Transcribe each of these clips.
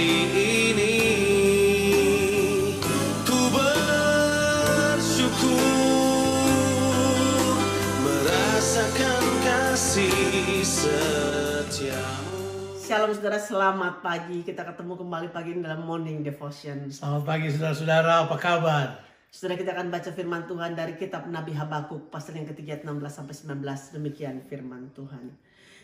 hari ini. Ku bersyukur merasakan kasih setiamu. Shalom saudara, selamat pagi. Kita ketemu kembali pagi ini dalam Morning Devotion. Selamat pagi saudara-saudara, apa kabar? Saudara, kita akan baca firman Tuhan dari kitab Nabi Habakuk pasal yang ketiga 16-19. Demikian firman Tuhan.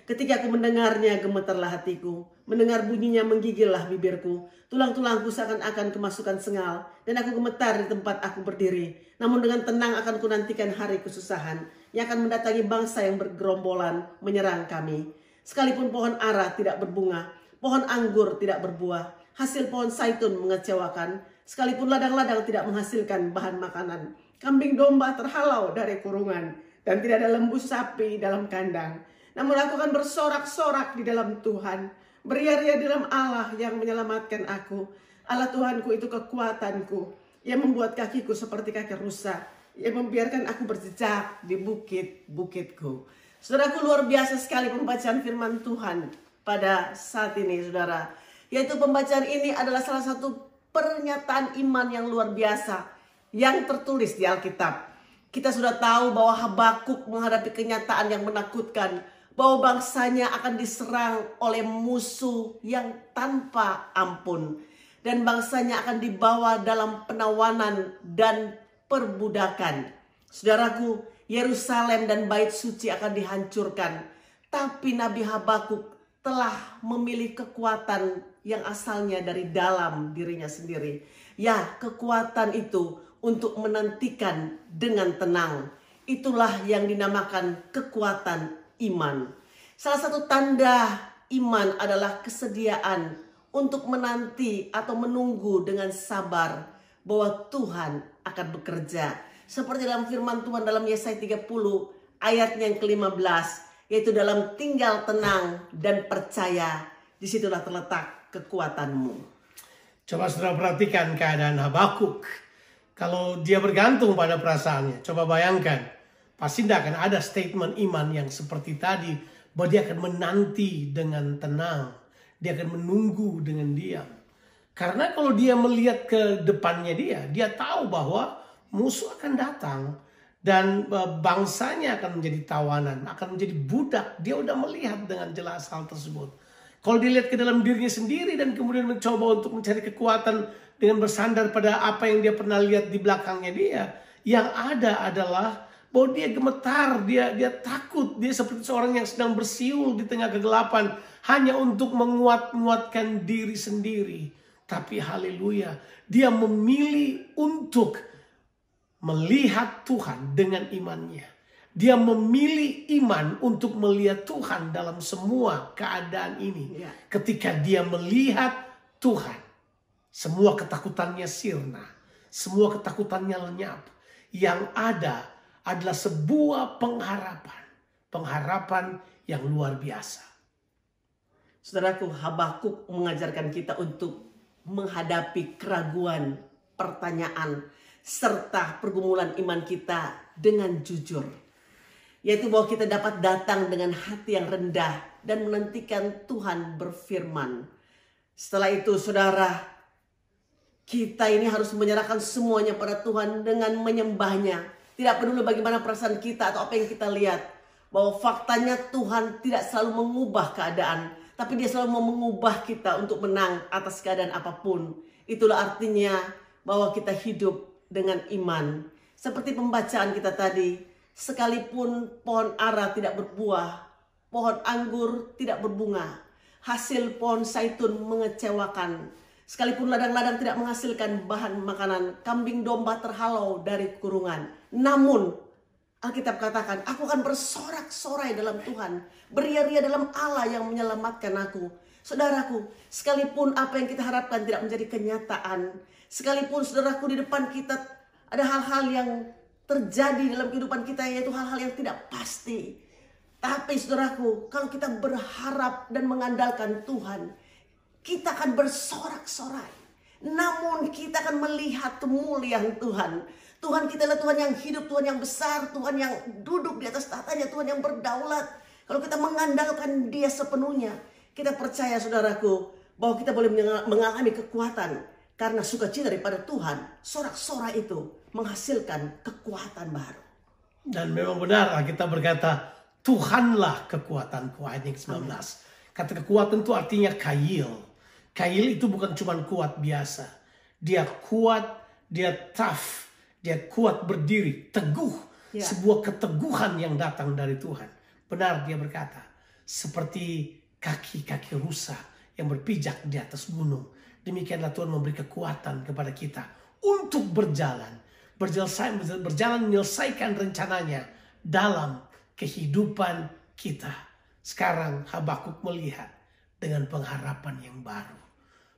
Ketika aku mendengarnya, gemetarlah hatiku. Mendengar bunyinya, menggigillah bibirku. Tulang-tulangku seakan-akan kemasukan sengal. Dan aku gemetar di tempat aku berdiri. Namun dengan tenang akan kunantikan hari kesusahan yang akan mendatangi bangsa yang bergerombolan menyerang kami. Sekalipun pohon ara tidak berbunga, pohon anggur tidak berbuah, hasil pohon zaitun mengecewakan, sekalipun ladang-ladang tidak menghasilkan bahan makanan, kambing domba terhalau dari kurungan, dan tidak ada lembu sapi dalam kandang. Namun aku akan bersorak-sorak di dalam Tuhan, beria-ria di dalam Allah yang menyelamatkan aku. Allah Tuhanku itu kekuatanku, yang membuat kakiku seperti kaki rusa, yang membiarkan aku berjejak di bukit-bukitku. Saudaraku, luar biasa sekali pembacaan firman Tuhan pada saat ini, saudara. Yaitu pembacaan ini adalah salah satu pernyataan iman yang luar biasa yang tertulis di Alkitab. Kita sudah tahu bahwa Habakuk menghadapi kenyataan yang menakutkan, bahwa bangsanya akan diserang oleh musuh yang tanpa ampun. Dan bangsanya akan dibawa dalam penawanan dan perbudakan. Saudaraku, Yerusalem dan bait suci akan dihancurkan. Tapi Nabi Habakuk telah memilih kekuatan yang asalnya dari dalam dirinya sendiri. Ya, kekuatan itu untuk menantikan dengan tenang. Itulah yang dinamakan kekuatan iman. Salah satu tanda iman adalah kesediaan untuk menanti atau menunggu dengan sabar bahwa Tuhan akan bekerja. Seperti dalam firman Tuhan dalam Yesaya 30 ayatnya yang ke-15. Yaitu dalam tinggal tenang dan percaya. Disitulah terletak kekuatanmu. Coba saudara perhatikan keadaan Habakuk. Kalau dia bergantung pada perasaannya, coba bayangkan. Pasti tidak akan ada statement iman yang seperti tadi. Bahwa dia akan menanti dengan tenang. Dia akan menunggu dengan diam. Karena kalau dia melihat ke depannya dia tahu bahwa musuh akan datang dan bangsanya akan menjadi tawanan, akan menjadi budak. Dia udah melihat dengan jelas hal tersebut. Kalau dilihat ke dalam dirinya sendiri dan kemudian mencoba untuk mencari kekuatan dengan bersandar pada apa yang dia pernah lihat di belakangnya dia, yang ada adalah bahwa dia gemetar, dia takut, dia seperti seorang yang sedang bersiul di tengah kegelapan hanya untuk menguatkan diri sendiri. Tapi haleluya, dia memilih untuk melihat Tuhan dengan imannya. Dia memilih iman untuk melihat Tuhan dalam semua keadaan ini. Ketika dia melihat Tuhan, semua ketakutannya sirna, semua ketakutannya lenyap. Yang ada adalah sebuah pengharapan yang luar biasa. Saudaraku, Habakuk mengajarkan kita untuk menghadapi keraguan, pertanyaan, serta pergumulan iman kita dengan jujur. Yaitu bahwa kita dapat datang dengan hati yang rendah dan menantikan Tuhan berfirman. Setelah itu, saudara, kita ini harus menyerahkan semuanya pada Tuhan dengan menyembahnya. Tidak peduli bagaimana perasaan kita atau apa yang kita lihat. Bahwa faktanya Tuhan tidak selalu mengubah keadaan. Tapi dia selalu mau mengubah kita untuk menang atas keadaan apapun. Itulah artinya bahwa kita hidup dengan iman. Seperti pembacaan kita tadi. Sekalipun pohon ara tidak berbuah. Pohon anggur tidak berbunga. Hasil pohon zaitun mengecewakan. Sekalipun ladang-ladang tidak menghasilkan bahan makanan. Kambing domba terhalau dari kurungan. Namun Alkitab katakan, aku akan bersorak-sorai dalam Tuhan. Beria-ria dalam Allah yang menyelamatkan aku. Saudaraku, sekalipun apa yang kita harapkan tidak menjadi kenyataan. Sekalipun saudaraku di depan kita ada hal-hal yang terjadi dalam kehidupan kita. Yaitu hal-hal yang tidak pasti. Tapi saudaraku, kalau kita berharap dan mengandalkan Tuhan, kita akan bersorak-sorai. Namun kita akan melihat kemuliaan Tuhan. Tuhan kita adalah Tuhan yang hidup, Tuhan yang besar, Tuhan yang duduk di atas tahtanya, Tuhan yang berdaulat. Kalau kita mengandalkan Dia sepenuhnya, kita percaya saudaraku bahwa kita boleh mengalami kekuatan karena sukacita daripada Tuhan. Sorak-sorai itu menghasilkan kekuatan baru. Dan memang benar kita berkata, Tuhanlah kekuatanku, ayat yang 19. Kata kekuatan itu artinya kail. Kail itu bukan cuma kuat biasa. Dia kuat, dia tough, dia kuat berdiri, teguh. Ya. Sebuah keteguhan yang datang dari Tuhan. Benar dia berkata, seperti kaki-kaki rusa yang berpijak di atas gunung. Demikianlah Tuhan memberi kekuatan kepada kita untuk berjalan menyelesaikan rencananya dalam kehidupan kita. Sekarang Habakuk melihat dengan pengharapan yang baru.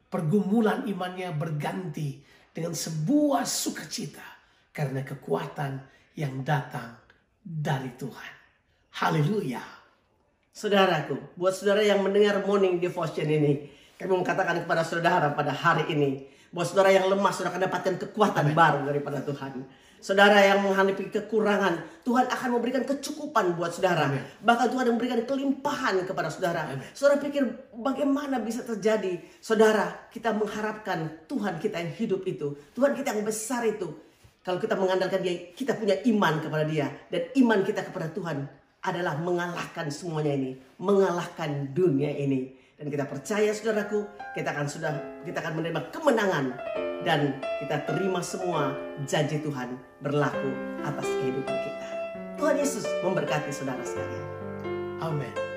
Pergumulan imannya berganti dengan sebuah sukacita karena kekuatan yang datang dari Tuhan. Haleluya. Saudaraku, buat saudara yang mendengar morning devotion ini, kami mengatakan kepada saudara pada hari ini, bahwa saudara yang lemah, saudara akan dapatkan kekuatan baru daripada Tuhan. Saudara yang menghadapi kekurangan, Tuhan akan memberikan kecukupan buat saudara. Bahkan Tuhan memberikan kelimpahan kepada saudara. Saudara pikir bagaimana bisa terjadi? Saudara, kita mengharapkan Tuhan kita yang hidup itu, Tuhan kita yang besar itu. Kalau kita mengandalkan Dia, kita punya iman kepada Dia. Dan iman kita kepada Tuhan adalah mengalahkan semuanya ini. Mengalahkan dunia ini. Dan kita percaya saudaraku, kita akan menerima kemenangan. Dan kita terima semua janji Tuhan berlaku atas kehidupan kita. Tuhan Yesus memberkati saudara sekalian. Amin.